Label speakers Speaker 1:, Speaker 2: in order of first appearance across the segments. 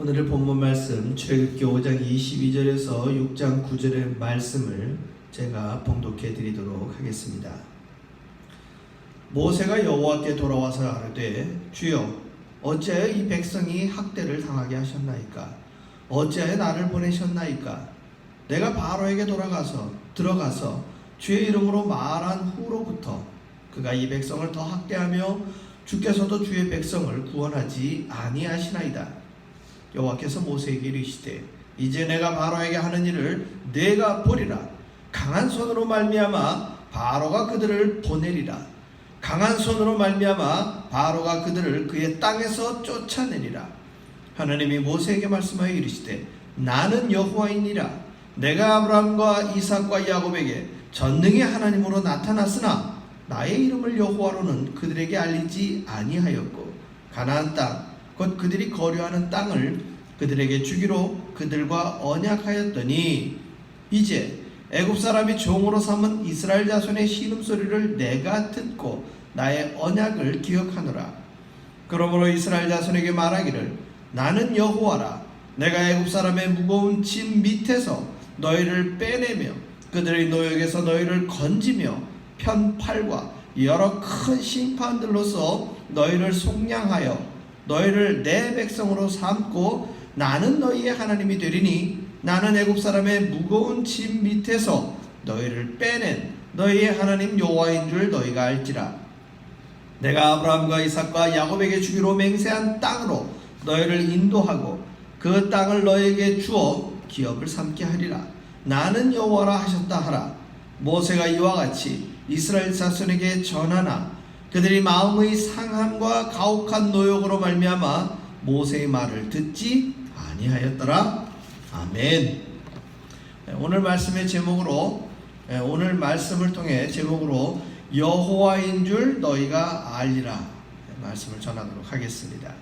Speaker 1: 오늘의 본문 말씀 출애굽기 5장 22절에서 6장 9절의 말씀을 제가 봉독해 드리도록 하겠습니다. 모세가 여호와께 돌아와서 아뢰되 주여 어찌하여 이 백성이 학대를 당하게 하셨나이까? 어찌하여 나를 보내셨나이까? 내가 바로에게 들어가서 주의 이름으로 말한 후로부터 그가 이 백성을 더 학대하며 주께서도 주의 백성을 구원하지 아니하시나이다. 여호와께서 모세에게 이르시되 이제 내가 바로에게 하는 일을 내가 보리라. 강한 손으로 말미암아 바로가 그들을 보내리라. 강한 손으로 말미암아 바로가 그들을 그의 땅에서 쫓아내리라. 하나님이 모세에게 말씀하여 이르시되 나는 여호와이니라. 내가 아브라함과 이삭과 야곱에게 전능의 하나님으로 나타났으나 나의 이름을 여호와로는 그들에게 알리지 아니하였고 가나안 땅 곧 그들이 거류하는 땅을 그들에게 주기로 그들과 언약하였더니 이제 애굽 사람이 종으로 삼은 이스라엘 자손의 신음소리를 내가 듣고 나의 언약을 기억하노라. 그러므로 이스라엘 자손에게 말하기를 나는 여호와라. 내가 애굽 사람의 무거운 짐 밑에서 너희를 빼내며 그들의 노역에서 너희를 건지며 편팔과 여러 큰 심판들로서 너희를 속량하여 너희를 내 백성으로 삼고 나는 너희의 하나님이 되리니 나는 애굽 사람의 무거운 짐 밑에서 너희를 빼낸 너희의 하나님 여호와인 줄 너희가 알지라. 내가 아브라함과 이삭과 야곱에게 주기로 맹세한 땅으로 너희를 인도하고 그 땅을 너희에게 주어 기업을 삼게 하리라. 나는 여호와라 하셨다 하라. 모세가 이와 같이 이스라엘 자손에게 전하나 그들이 마음의 상함과 가혹한 노역으로 말미암아 모세의 말을 듣지 아니하였더라. 아멘. 오늘 말씀의 제목으로 오늘 말씀을 통해 제목으로 여호와인 줄 너희가 알리라 말씀을 전하도록 하겠습니다.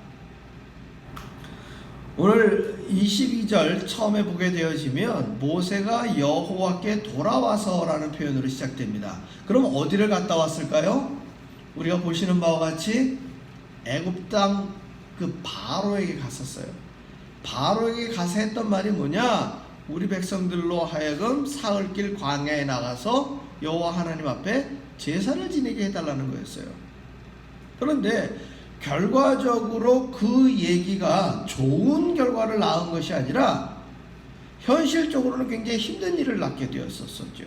Speaker 1: 오늘 22절 처음에 보게 되어지면 모세가 여호와께 돌아와서라는 표현으로 시작됩니다. 그럼 어디를 갔다 왔을까요? 우리가 보시는 바와 같이 애굽 땅 그 바로에게 갔었어요. 바로에게 가서 했던 말이 뭐냐? 우리 백성들로 하여금 사흘길 광야에 나가서 여호와 하나님 앞에 제사를 지내게 해달라는 거였어요. 그런데 결과적으로 그 얘기가 좋은 결과를 낳은 것이 아니라 현실적으로는 굉장히 힘든 일을 낳게 되었었죠.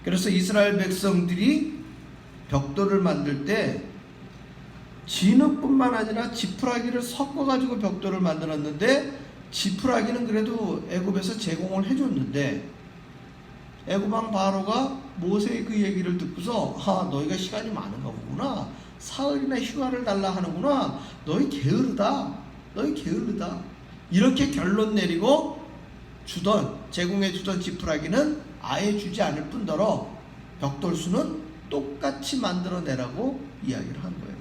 Speaker 1: 그래서 이스라엘 백성들이 벽돌을 만들 때 진흙뿐만 아니라 지푸라기를 섞어가지고 벽돌을 만들었는데 지푸라기는 그래도 애굽에서 제공을 해줬는데 애굽 왕 바로가 모세의 그 얘기를 듣고서 너희가 시간이 많은가 보구나. 사흘이나 휴가를 달라 하는구나. 너희 게으르다. 이렇게 결론 내리고 제공해 주던 지푸라기는 아예 주지 않을 뿐더러 벽돌 수는 똑같이 만들어내라고 이야기를 한 거예요.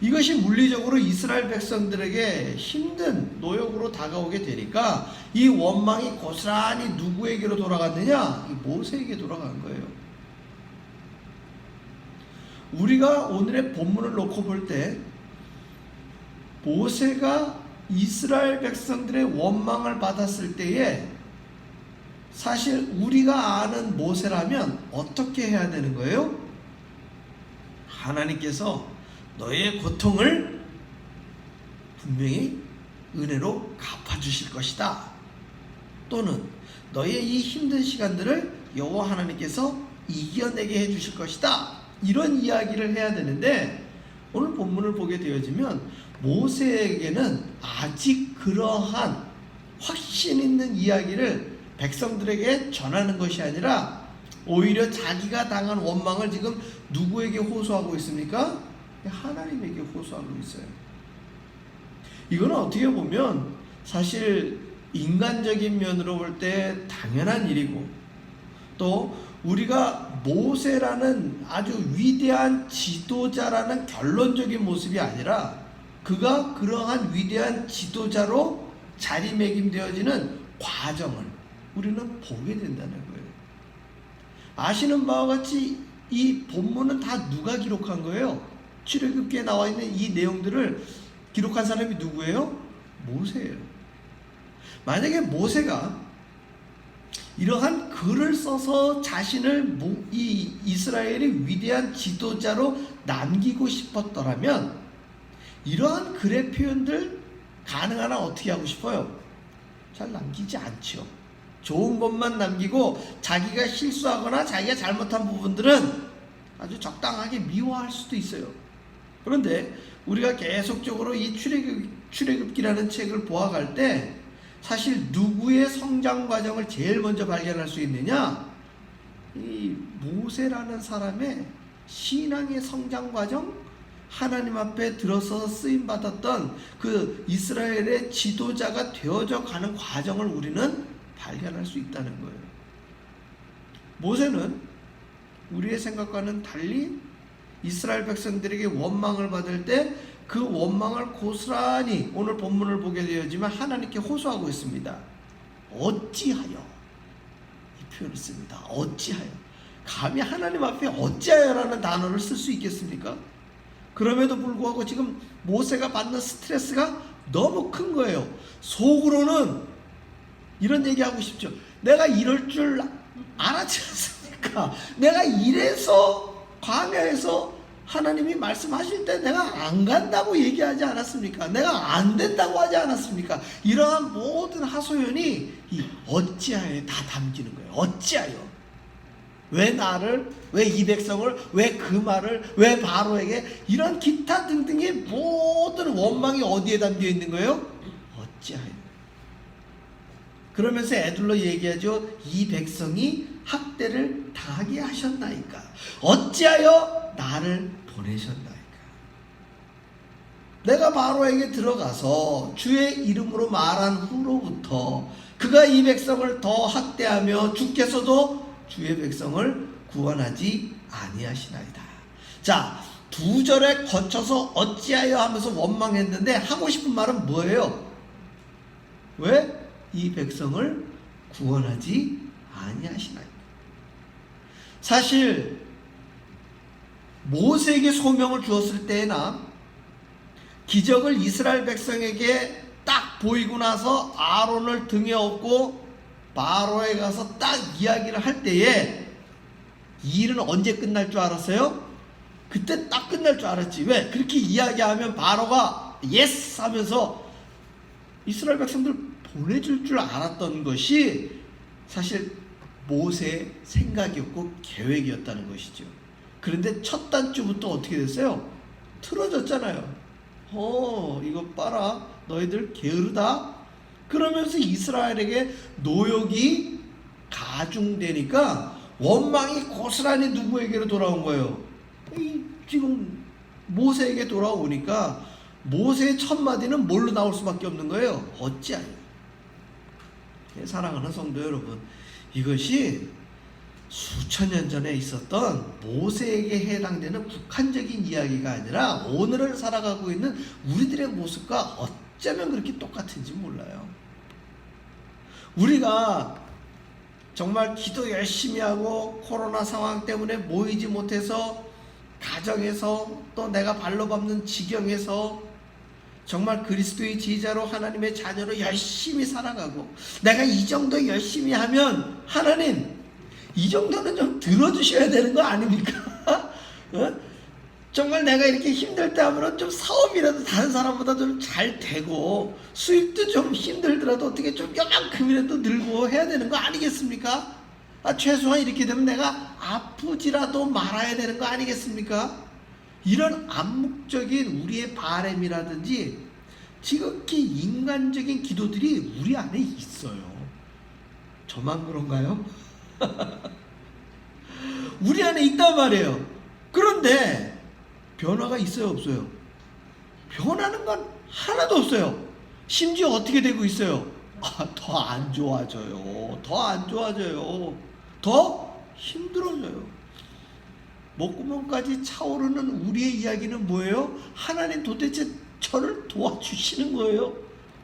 Speaker 1: 이것이 물리적으로 이스라엘 백성들에게 힘든 노역으로 다가오게 되니까 이 원망이 고스란히 누구에게로 돌아갔느냐? 모세에게 돌아간 거예요. 우리가 오늘의 본문을 놓고 볼 때 모세가 이스라엘 백성들의 원망을 받았을 때에 사실 우리가 아는 모세라면 어떻게 해야 되는 거예요? 하나님께서 너의 고통을 분명히 은혜로 갚아주실 것이다. 또는 너의 이 힘든 시간들을 여호와 하나님께서 이겨내게 해주실 것이다. 이런 이야기를 해야 되는데 오늘 본문을 보게 되어지면 모세에게는 아직 그러한 확신 있는 이야기를 백성들에게 전하는 것이 아니라 오히려 자기가 당한 원망을 지금 누구에게 호소하고 있습니까? 하나님에게 호소하고 있어요. 이거는 어떻게 보면 사실 인간적인 면으로 볼 때 당연한 일이고 또 우리가 모세라는 아주 위대한 지도자라는 결론적인 모습이 아니라 그가 그러한 위대한 지도자로 자리매김되어지는 과정을 우리는 보게 된다는 거예요. 아시는 바와 같이 이 본문은 다 누가 기록한 거예요? 출애굽기에 나와 있는 이 내용들을 기록한 사람이 누구예요? 모세예요. 만약에 모세가 이러한 글을 써서 자신을 이 이스라엘의 위대한 지도자로 남기고 싶었더라면 이러한 글의 표현들 가능한 한 어떻게 하고 싶어요? 잘 남기지 않죠. 좋은 것만 남기고 자기가 실수하거나 자기가 잘못한 부분들은 아주 적당하게 미워할 수도 있어요. 그런데 우리가 계속적으로 이 출애굽기라는 책을 보아갈 때 사실 누구의 성장 과정을 제일 먼저 발견할 수 있느냐? 이 모세라는 사람의 신앙의 성장 과정, 하나님 앞에 들어서 쓰임 받았던 그 이스라엘의 지도자가 되어져 가는 과정을 우리는 발견할 수 있다는 거예요. 모세는 우리의 생각과는 달리 이스라엘 백성들에게 원망을 받을 때 그 원망을 고스란히 오늘 본문을 보게 되었지만 하나님께 호소하고 있습니다. 어찌하여, 이 표현을 씁니다. 어찌하여. 감히 하나님 앞에 어찌하여라는 단어를 쓸 수 있겠습니까? 그럼에도 불구하고 지금 모세가 받는 스트레스가 너무 큰 거예요. 속으로는 이런 얘기하고 싶죠. 내가 이럴 줄 알았지 않습니까? 내가 이래서 광야에서 하나님이 말씀하실 때 내가 안 간다고 얘기하지 않았습니까? 내가 안 된다고 하지 않았습니까? 이러한 모든 하소연이 이 어찌하여에 다 담기는 거예요. 어찌하여. 왜 나를, 왜 이 백성을, 왜 그 말을, 왜 바로에게, 이런 기타 등등의 모든 원망이 어디에 담겨 있는 거예요? 어찌하여. 그러면서 애들로 얘기하죠. 이 백성이 학대를 당하게 하셨나이까? 어찌하여 나를 보내셨나이까? 내가 바로에게 들어가서 주의 이름으로 말한 후로부터 그가 이 백성을 더 학대하며 주께서도 주의 백성을 구원하지 아니하시나이다. 자, 두 절에 거쳐서 어찌하여 하면서 원망했는데 하고 싶은 말은 뭐예요? 왜? 이 백성을 구원하지 아니하시나이까. 사실 모세에게 소명을 주었을 때나 기적을 이스라엘 백성에게 딱 보이고 나서 아론을 등에 업고 바로에 가서 딱 이야기를 할 때에 이 일은 언제 끝날 줄 알았어요? 그때 딱 끝날 줄 알았지. 왜? 그렇게 이야기하면 바로가 예스 하면서 이스라엘 백성들 보내줄 줄 알았던 것이 사실 모세의 생각이었고 계획이었다는 것이죠. 그런데 첫 단추부터 어떻게 됐어요? 틀어졌잖아요. 이거 봐라, 너희들 게으르다. 그러면서 이스라엘에게 노역이 가중되니까 원망이 고스란히 누구에게로 돌아온 거예요? 지금 모세에게 돌아오니까 모세의 첫 마디는 뭘로 나올 수밖에 없는 거예요? 어찌하여. 사랑하는 성도 여러분, 이것이 수천 년 전에 있었던 모세에게 해당되는 국한적인 이야기가 아니라 오늘을 살아가고 있는 우리들의 모습과 어쩌면 그렇게 똑같은지 몰라요. 우리가 정말 기도 열심히 하고 코로나 상황 때문에 모이지 못해서 가정에서 또 내가 발로 밟는 지경에서 정말 그리스도의 제자로 하나님의 자녀로 열심히 살아가고 내가 이 정도 열심히 하면 하나님 이 정도는 좀 들어주셔야 되는 거 아닙니까? 정말 내가 이렇게 힘들 때 하면 좀 사업이라도 다른 사람보다 좀 잘 되고 수입도 좀 힘들더라도 어떻게 좀 요만큼이라도 늘고 해야 되는 거 아니겠습니까? 최소한 이렇게 되면 내가 아프지라도 말아야 되는 거 아니겠습니까? 이런 암묵적인 우리의 바람이라든지 지극히 인간적인 기도들이 우리 안에 있어요. 저만 그런가요? 우리 안에 있단 말이에요. 그런데 변화가 있어요, 없어요? 변하는 건 하나도 없어요. 심지어 어떻게 되고 있어요? 더 안 좋아져요. 더 안 좋아져요. 더 힘들어져요. 목구멍까지 차오르는 우리의 이야기는 뭐예요? 하나님 도대체 저를 도와주시는 거예요?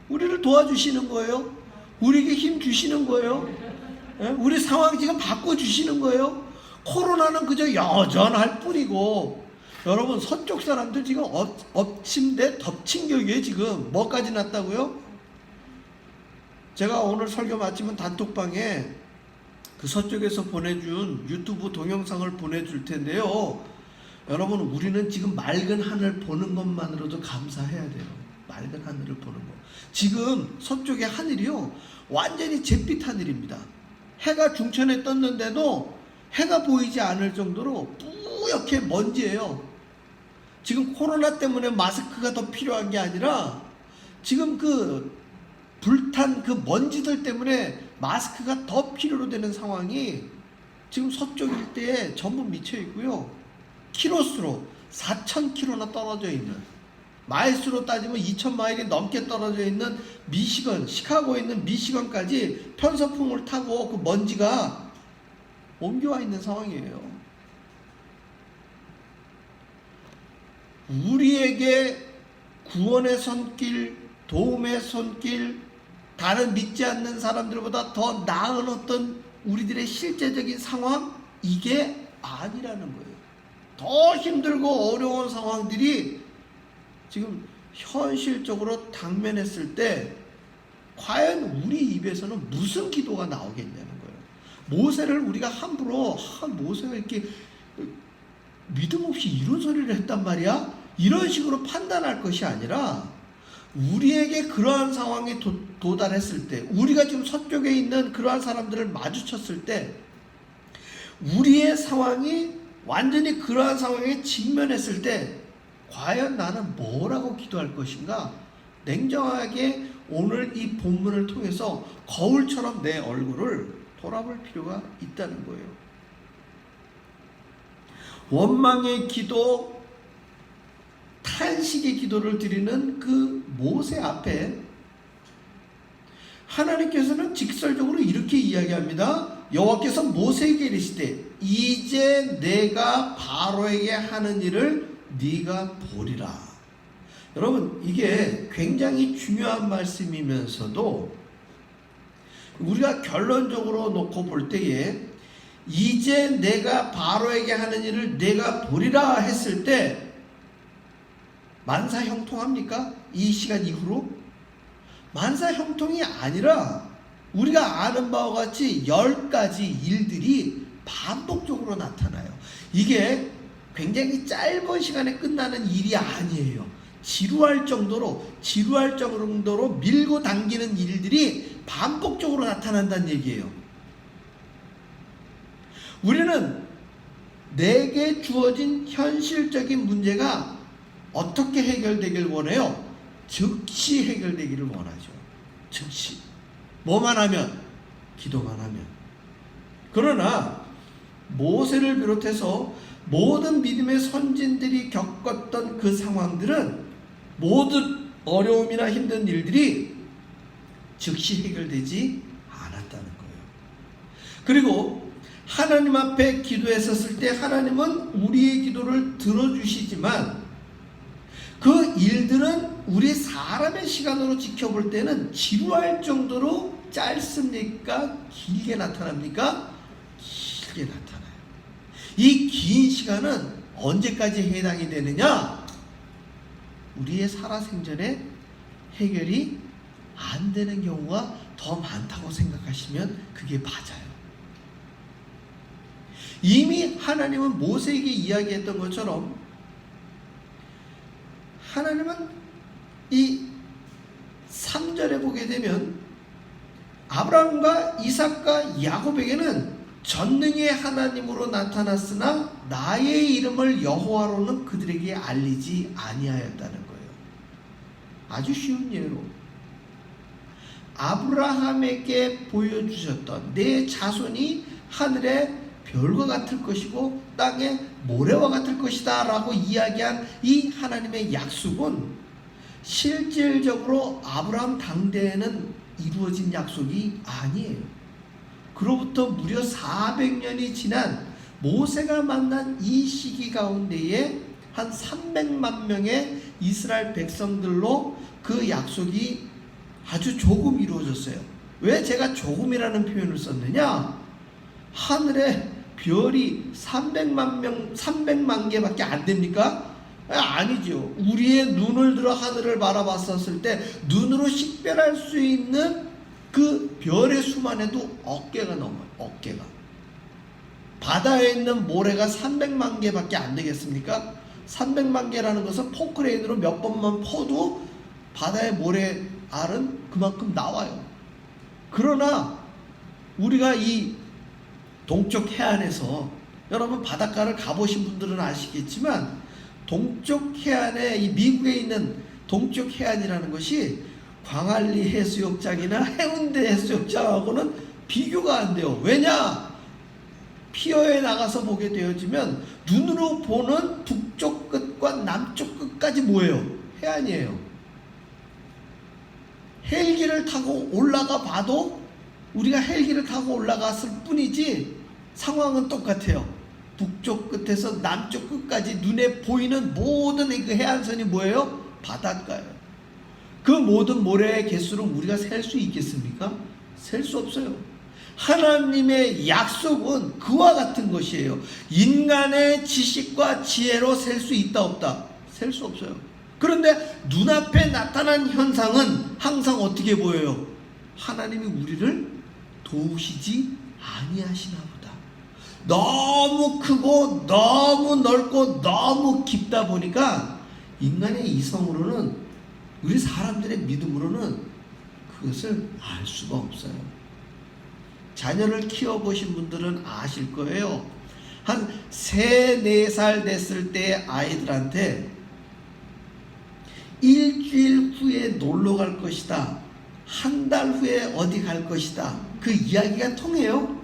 Speaker 1: 우리를 도와주시는 거예요? 우리에게 힘 주시는 거예요? 우리 상황 지금 바꿔주시는 거예요? 코로나는 그저 여전할 뿐이고 여러분 서쪽 사람들 지금 엎친 데 덮친 격이에요. 지금 뭐까지 났다고요? 제가 오늘 설교 마치면 단톡방에 그 서쪽에서 보내준 유튜브 동영상을 보내줄 텐데요. 여러분 우리는 지금 맑은 하늘 보는 것만으로도 감사해야 돼요. 맑은 하늘을 보는 거. 지금 서쪽의 하늘이요 완전히 잿빛 하늘입니다. 해가 중천에 떴는데도 해가 보이지 않을 정도로 뿌옇게 먼지예요. 지금 코로나 때문에 마스크가 더 필요한 게 아니라 지금 그 불탄 그 먼지들 때문에 마스크가 더 필요로 되는 상황이 지금 서쪽 일대에 전부 미쳐 있고요. 키로수로 4,000km나 떨어져 있는, 마일수로 따지면 2,000마일이 넘게 떨어져 있는 미시건, 시카고에 있는 미시건까지 편서풍을 타고 그 먼지가 옮겨와 있는 상황이에요. 우리에게 구원의 손길, 도움의 손길, 다른 믿지 않는 사람들보다 더 나은 어떤 우리들의 실제적인 상황, 이게 아니라는 거예요. 더 힘들고 어려운 상황들이 지금 현실적으로 당면했을 때 과연 우리 입에서는 무슨 기도가 나오겠냐는 거예요. 모세를 우리가 함부로 모세가 이렇게 믿음 없이 이런 소리를 했단 말이야? 이런 식으로 판단할 것이 아니라 우리에게 그러한 상황이 도달했을 때, 우리가 지금 서쪽에 있는 그러한 사람들을 마주쳤을 때 우리의 상황이 완전히 그러한 상황에 직면했을 때 과연 나는 뭐라고 기도할 것인가? 냉정하게 오늘 이 본문을 통해서 거울처럼 내 얼굴을 돌아볼 필요가 있다는 거예요. 원망의 기도, 탄식의 기도를 드리는 그 모세 앞에 하나님께서는 직설적으로 이렇게 이야기합니다. 여호와께서 모세에게 이르시되 이제 내가 바로에게 하는 일을 네가 보리라. 여러분 이게 굉장히 중요한 말씀이면서도 우리가 결론적으로 놓고 볼 때에 이제 내가 바로에게 하는 일을 네가 보리라 했을 때 만사형통합니까? 이 시간 이후로? 만사형통이 아니라 우리가 아는 바와 같이 10가지 일들이 반복적으로 나타나요. 이게 굉장히 짧은 시간에 끝나는 일이 아니에요. 지루할 정도로 밀고 당기는 일들이 반복적으로 나타난다는 얘기예요. 우리는 내게 주어진 현실적인 문제가 어떻게 해결되길 원해요? 즉시 해결되기를 원하죠. 즉시. 뭐만 하면? 기도만 하면. 그러나 모세를 비롯해서 모든 믿음의 선진들이 겪었던 그 상황들은 모든 어려움이나 힘든 일들이 즉시 해결되지 않았다는 거예요. 그리고 하나님 앞에 기도했었을 때 하나님은 우리의 기도를 들어주시지만 그 일들은 우리 사람의 시간으로 지켜볼 때는 지루할 정도로 짧습니까? 길게 나타납니까? 길게 나타나요. 이 긴 시간은 언제까지 해당이 되느냐? 우리의 살아생전에 해결이 안 되는 경우가 더 많다고 생각하시면 그게 맞아요. 이미 하나님은 모세에게 이야기했던 것처럼 하나님은 이 3절에 보게 되면 아브라함과 이삭과 야곱에게는 전능의 하나님으로 나타났으나 나의 이름을 여호와로는 그들에게 알리지 아니하였다는 거예요. 아주 쉬운 예로 아브라함에게 보여주셨던 내 자손이 하늘의 별과 같을 것이고 땅의 모래와 같을 것이다 라고 이야기한 이 하나님의 약속은 실질적으로 아브라함 당대에는 이루어진 약속이 아니에요. 그로부터 무려 400년이 지난 모세가 만난 이 시기 가운데에 한 300만 명의 이스라엘 백성들로 그 약속이 아주 조금 이루어졌어요. 왜 제가 조금이라는 표현을 썼느냐? 하늘에 별이 300만 개밖에 안 됩니까? 아니죠. 우리의 눈을 들어 하늘을 바라봤었을 때 눈으로 식별할 수 있는 그 별의 수만 해도 어깨가 넘어요. 어깨가. 바다에 있는 모래가 300만 개밖에 안 되겠습니까? 300만 개라는 것은 포크레인으로 몇 번만 퍼도 바다의 모래 알은 그만큼 나와요. 그러나 우리가 이 동쪽 해안에서, 여러분 바닷가를 가보신 분들은 아시겠지만 동쪽 해안에, 이 미국에 있는 동쪽 해안이라는 것이 광안리 해수욕장이나 해운대 해수욕장하고는 비교가 안 돼요. 왜냐? 피어에 나가서 보게 되어지면 눈으로 보는 북쪽 끝과 남쪽 끝까지 뭐예요? 해안이에요. 헬기를 타고 올라가 봐도 우리가 헬기를 타고 올라갔을 뿐이지 상황은 똑같아요. 북쪽 끝에서 남쪽 끝까지 눈에 보이는 모든 그 해안선이 뭐예요? 바닷가예요. 그 모든 모래의 개수를 우리가 셀 수 있겠습니까? 셀 수 없어요. 하나님의 약속은 그와 같은 것이에요. 인간의 지식과 지혜로 셀 수 있다 없다? 셀 수 없어요. 그런데 눈앞에 나타난 현상은 항상 어떻게 보여요? 하나님이 우리를 도우시지 아니하시나 보다. 너무 크고 너무 넓고 너무 깊다 보니까 인간의 이성으로는, 우리 사람들의 믿음으로는 그것을 알 수가 없어요. 자녀를 키워보신 분들은 아실 거예요. 한 3, 4살 됐을 때 아이들한테 일주일 후에 놀러 갈 것이다, 한 달 후에 어디 갈 것이다, 그 이야기가 통해요.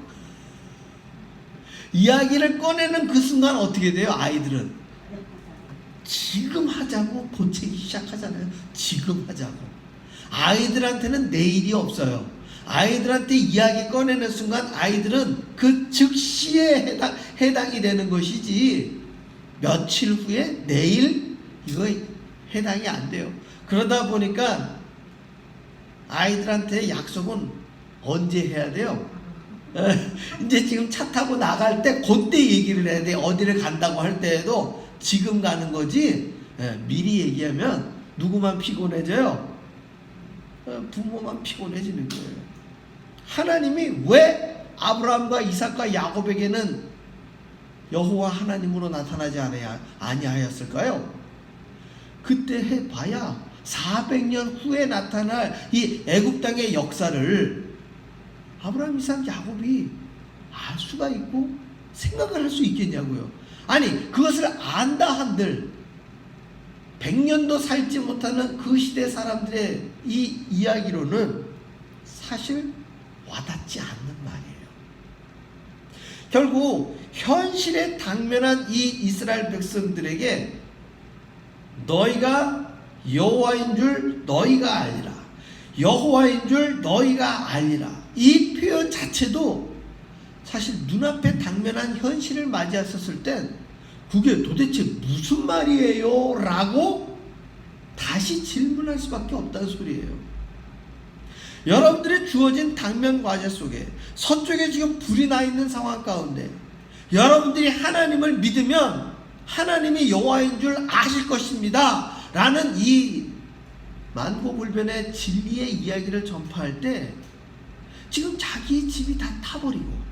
Speaker 1: 이야기를 꺼내는 그 순간 어떻게 돼요? 아이들은 지금 하자고 보채기 시작하잖아요. 지금 하자고. 아이들한테는 내일이 없어요. 아이들한테 이야기 꺼내는 순간 아이들은 그 즉시에 해당이 되는 것이지 며칠 후에, 내일, 이거 해당이 안 돼요. 그러다 보니까 아이들한테 약속은 언제 해야 돼요? 이제 지금 차 타고 나갈 때 그때 얘기를 해야 돼. 어디를 간다고 할 때에도 지금 가는 거지, 미리 얘기하면 누구만 피곤해져요? 부모만 피곤해지는 거예요. 하나님이 왜 아브라함과 이삭과 야곱에게는 여호와 하나님으로 나타나지 아니하였을까요? 그때 해봐야 400년 후에 나타날 이 애굽 땅의 역사를 아브라함, 이삭, 야곱이 알 수가 있고 생각을 할 수 있겠냐고요. 아니, 그것을 안다 한들 100년도 살지 못하는 그 시대 사람들의 이 이야기로는 사실 와닿지 않는 말이에요. 결국 현실에 당면한 이 이스라엘 백성들에게 너희가 여호와인 줄 너희가 알리라, 여호와인 줄 너희가 알리라, 이 표현 자체도 사실 눈앞에 당면한 현실을 맞이했었을 땐 그게 도대체 무슨 말이에요? 라고 다시 질문할 수밖에 없다는 소리예요. 여러분들의 주어진 당면 과제 속에 서쪽에 지금 불이 나 있는 상황 가운데 여러분들이 하나님을 믿으면 하나님이 여호와인 줄 아실 것입니다 라는 이 만고불변의 진리의 이야기를 전파할 때 지금 자기 집이 다 타버리고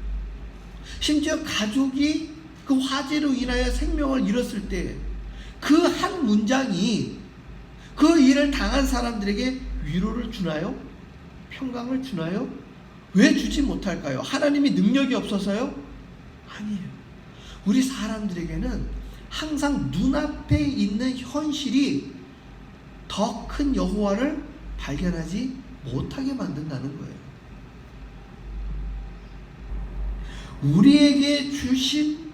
Speaker 1: 심지어 가족이 그 화재로 인하여 생명을 잃었을 때 그 한 문장이 그 일을 당한 사람들에게 위로를 주나요? 평강을 주나요? 왜 주지 못할까요? 하나님이 능력이 없어서요? 아니에요. 우리 사람들에게는 항상 눈앞에 있는 현실이 더 큰 여호와를 발견하지 못하게 만든다는 거예요. 우리에게 주신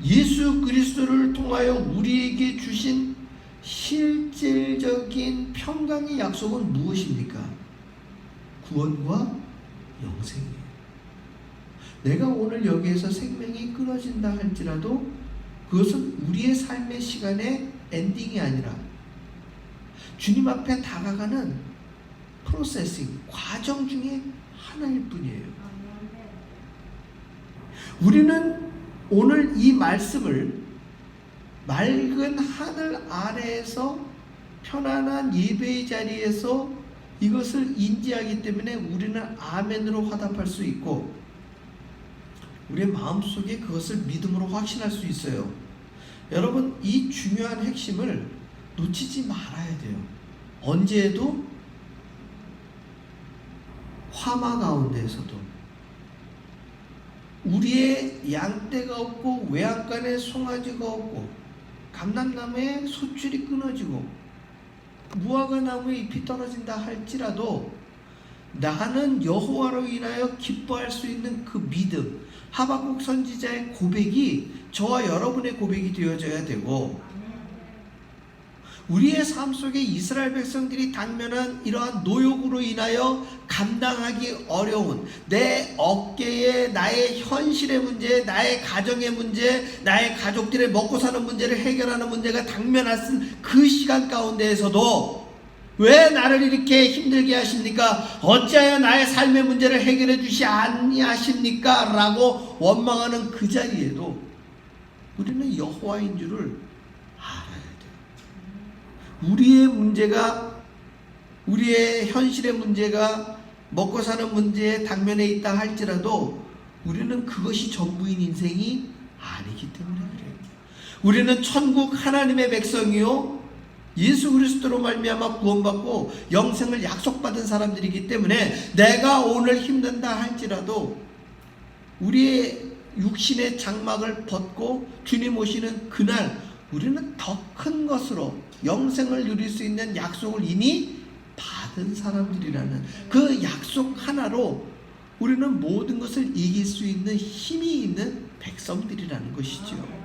Speaker 1: 예수 그리스도를 통하여 우리에게 주신 실질적인 평강의 약속은 무엇입니까? 구원과 영생이에요. 내가 오늘 여기에서 생명이 끊어진다 할지라도 그것은 우리의 삶의 시간의 엔딩이 아니라 주님 앞에 다가가는 프로세싱, 과정 중에 하나일 뿐이에요. 우리는 오늘 이 말씀을 맑은 하늘 아래에서 편안한 예배의 자리에서 이것을 인지하기 때문에 우리는 아멘으로 화답할 수 있고 우리의 마음속에 그것을 믿음으로 확신할 수 있어요. 여러분, 이 중요한 핵심을 놓치지 말아야 돼요. 언제에도 화마 가운데에서도 우리의 양떼가 없고 외양간에 송아지가 없고 감람나무에 소출이 끊어지고 무화과 나무에 잎이 떨어진다 할지라도 나는 여호와로 인하여 기뻐할 수 있는 그 믿음, 하박국 선지자의 고백이 저와 여러분의 고백이 되어져야 되고, 우리의 삶 속에 이스라엘 백성들이 당면한 이러한 노역으로 인하여 감당하기 어려운 내 어깨에 나의 현실의 문제, 나의 가정의 문제, 나의 가족들의 먹고 사는 문제를 해결하는 문제가 당면한 그 시간 가운데에서도 왜 나를 이렇게 힘들게 하십니까? 어찌하여 나의 삶의 문제를 해결해 주시 아니하십니까? 라고 원망하는 그 자리에도 우리는 여호와인 줄을 알아야 돼요. 우리의 문제가, 우리의 현실의 문제가 먹고 사는 문제에 당면해 있다 할지라도 우리는 그것이 전부인 인생이 아니기 때문에 그래요. 우리는 천국 하나님의 백성이요 예수 그리스도로 말미암아 구원받고 영생을 약속받은 사람들이기 때문에 내가 오늘 힘든다 할지라도 우리의 육신의 장막을 벗고 주님 오시는 그날 우리는 더 큰 것으로 영생을 누릴 수 있는 약속을 이미 받은 사람들이라는 그 약속 하나로 우리는 모든 것을 이길 수 있는 힘이 있는 백성들이라는 것이죠.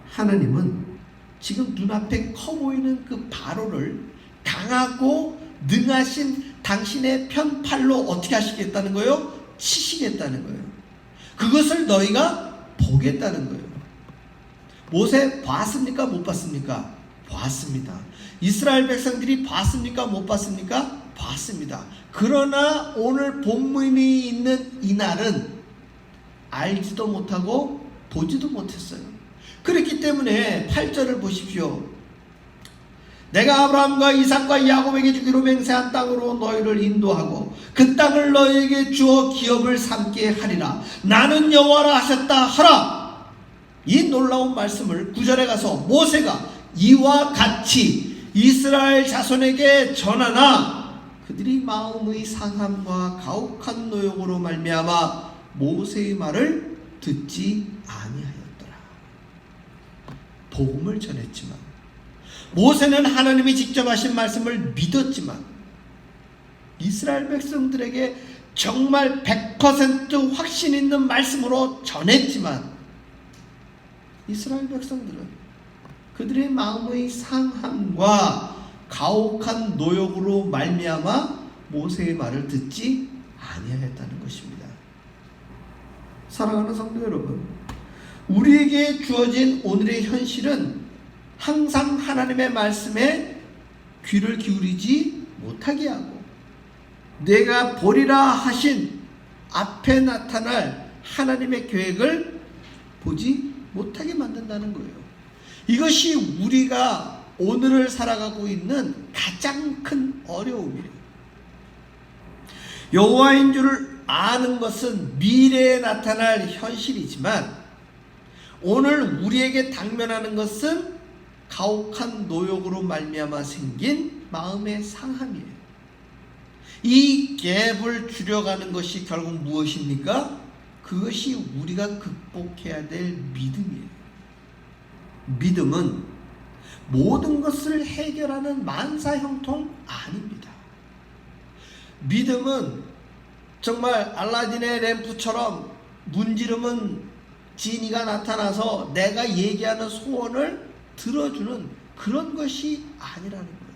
Speaker 1: 하나님은 지금 눈앞에 커 보이는 그 바로를 강하고 능하신 당신의 편팔로 어떻게 하시겠다는 거예요? 치시겠다는 거예요. 그것을 너희가 보겠다는 거예요. 모세 봤습니까? 못 봤습니까? 봤습니다. 이스라엘 백성들이 봤습니까? 못 봤습니까? 봤습니다. 그러나 오늘 본문이 있는 이날은 알지도 못하고 보지도 못했어요. 그렇기 때문에 8절을 보십시오. 내가 아브라함과 이삭과 야곱에게 주기로 맹세한 땅으로 너희를 인도하고 그 땅을 너희에게 주어 기업을 삼게 하리라. 나는 여호와라 하셨다 하라. 이 놀라운 말씀을 9절에 가서 모세가 이와 같이 이스라엘 자손에게 전하나 그들이 마음의 상함과 가혹한 노역으로 말미암아 모세의 말을 듣지 아니하였더라. 복음을 전했지만 모세는 하나님이 직접 하신 말씀을 믿었지만 이스라엘 백성들에게 정말 100% 확신 있는 말씀으로 전했지만 이스라엘 백성들은 그들의 마음의 상함과 가혹한 노역으로 말미암아 모세의 말을 듣지 아니하였다는 것입니다. 사랑하는 성도 여러분, 우리에게 주어진 오늘의 현실은 항상 하나님의 말씀에 귀를 기울이지 못하게 하고 내가 보리라 하신 앞에 나타날 하나님의 계획을 보지 못하게 만든다는 거예요. 이것이 우리가 오늘을 살아가고 있는 가장 큰 어려움이에요. 여호와인 줄을 아는 것은 미래에 나타날 현실이지만 오늘 우리에게 당면하는 것은 가혹한 노역으로 말미암아 생긴 마음의 상함이에요. 이 갭을 줄여가는 것이 결국 무엇입니까? 그것이 우리가 극복해야 될 믿음이에요. 믿음은 모든 것을 해결하는 만사형통 아닙니다. 믿음은 정말 알라딘의 램프처럼 문지르면 지니가 나타나서 내가 얘기하는 소원을 들어주는 그런 것이 아니라는 거예요.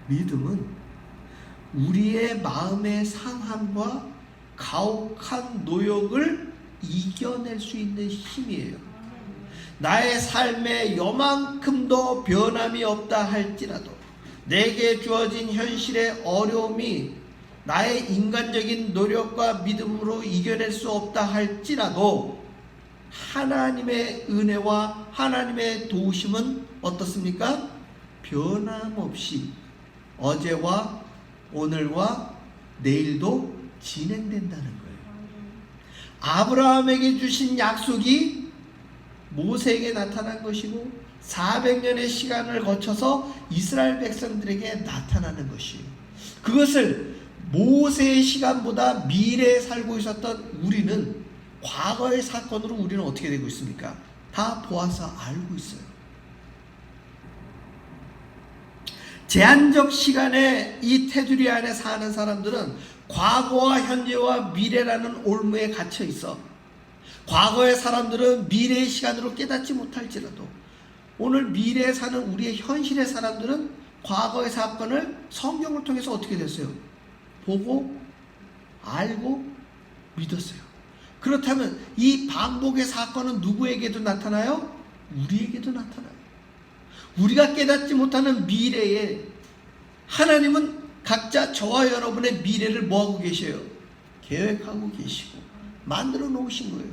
Speaker 1: 믿음은 우리의 마음의 상함과 가혹한 노역을 이겨낼 수 있는 힘이에요. 나의 삶에 요만큼도 변함이 없다 할지라도 내게 주어진 현실의 어려움이 나의 인간적인 노력과 믿음으로 이겨낼 수 없다 할지라도 하나님의 은혜와 하나님의 도우심은 어떻습니까? 변함없이 어제와 오늘과 내일도 진행된다는 거예요. 아브라함에게 주신 약속이 모세에게 나타난 것이고 400년의 시간을 거쳐서 이스라엘 백성들에게 나타나는 것이에요. 그것을 모세의 시간보다 미래에 살고 있었던 우리는 과거의 사건으로 우리는 어떻게 되고 있습니까? 다 보아서 알고 있어요. 제한적 시간에 이 테두리 안에 사는 사람들은 과거와 현재와 미래라는 올무에 갇혀 있어. 과거의 사람들은 미래의 시간으로 깨닫지 못할지라도 오늘 미래에 사는 우리의 현실의 사람들은 과거의 사건을 성경을 통해서 어떻게 됐어요? 보고 알고 믿었어요. 그렇다면 이 반복의 사건은 누구에게도 나타나요? 우리에게도 나타나요. 우리가 깨닫지 못하는 미래에 하나님은 각자 저와 여러분의 미래를 뭐하고 계셔요? 계획하고 계시고 만들어 놓으신 거예요.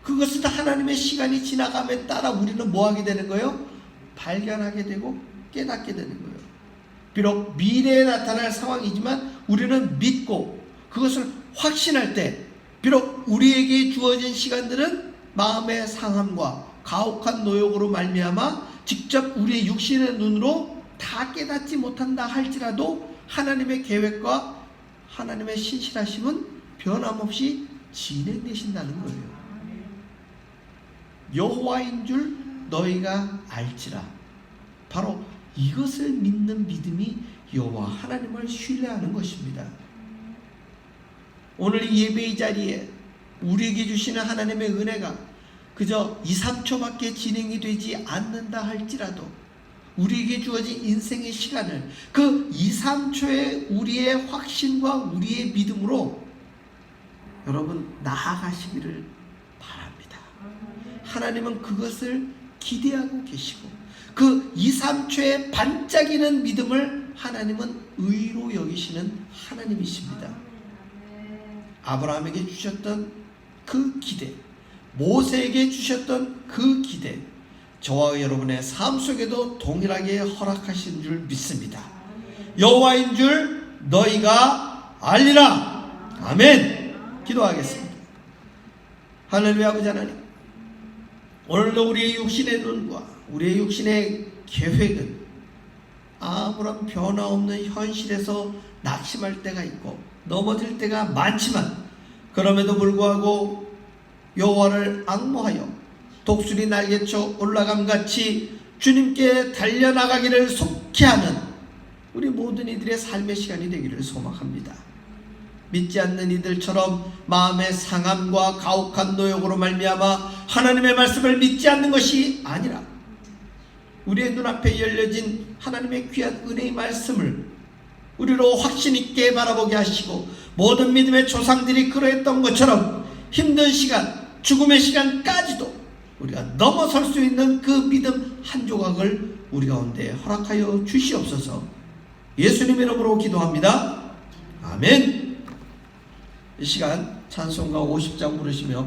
Speaker 1: 그것을 하나님의 시간이 지나감에 따라 우리는 뭐하게 되는 거예요? 발견하게 되고 깨닫게 되는 거예요. 비록 미래에 나타날 상황이지만 우리는 믿고 그것을 확신할 때 비록 우리에게 주어진 시간들은 마음의 상함과 가혹한 노역으로 말미암아 직접 우리의 육신의 눈으로 다 깨닫지 못한다 할지라도 하나님의 계획과 하나님의 신실하심은 변함없이 진행되신다는 거예요. 여호와인 줄 너희가 알지라. 바로 이것을 믿는 믿음이 여호와 하나님을 신뢰하는 것입니다. 오늘 이 예배의 자리에 우리에게 주시는 하나님의 은혜가 그저 2, 3초밖에 진행이 되지 않는다 할지라도 우리에게 주어진 인생의 시간을 그 2, 3초의 우리의 확신과 우리의 믿음으로 여러분 나아가시기를 바랍니다. 하나님은 그것을 기대하고 계시고 그 2, 3초의 반짝이는 믿음을 하나님은 의로 여기시는 하나님이십니다. 아브라함에게 주셨던 그 기대, 모세에게 주셨던 그 기대, 저와 여러분의 삶 속에도 동일하게 허락하신 줄 믿습니다. 여호와인 줄 너희가 알리라. 아멘. 기도하겠습니다. 할렐루야. 아버지 하나님, 오늘도 우리의 육신의 눈과 우리의 육신의 계획은 아무런 변화없는 현실에서 낙심할 때가 있고 넘어질 때가 많지만 그럼에도 불구하고 여호와를 앙모하여 독수리 날개쳐 올라감같이 주님께 달려나가기를 속히하는 우리 모든 이들의 삶의 시간이 되기를 소망합니다. 믿지 않는 이들처럼 마음의 상함과 가혹한 노역으로 말미암아 하나님의 말씀을 믿지 않는 것이 아니라 우리의 눈앞에 열려진 하나님의 귀한 은혜의 말씀을 우리로 확신 있게 바라보게 하시고 모든 믿음의 조상들이 그러했던 것처럼 힘든 시간, 죽음의 시간까지도 우리가 넘어설 수 있는 그 믿음 한 조각을 우리 가운데 허락하여 주시옵소서. 예수님 이름으로 기도합니다. 아멘. 이 시간 찬송가 50장 부르시며